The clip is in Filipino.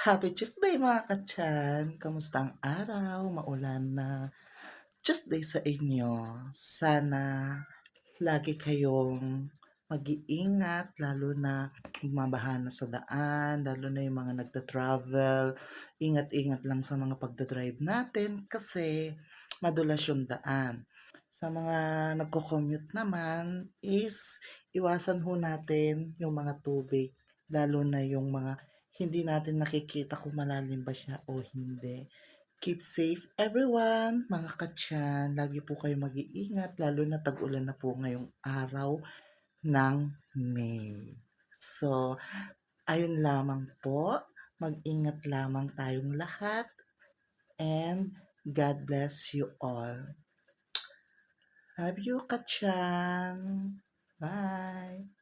Happy Tuesday mga katyan! Kamusta ang araw? Maulan na Tuesday sa inyo. Sana lagi kayong mag-iingat, lalo na bumabaha na sa daan, lalo na yung mga nagta-travel. Ingat-ingat lang sa mga pagdadrive natin kasi madulas yung daan. Sa mga nagko-commute naman is iwasan ho natin yung mga tubig, lalo na yung mga hindi natin nakikita kung malalim ba siya o hindi. Keep safe everyone, mga katyan. Lagi po kayo mag-iingat, lalo na tag-ulan na po ngayong araw ng May. So, ayun lamang po. Mag-ingat lamang tayong lahat and God bless you all. Love you, katyan. Bye.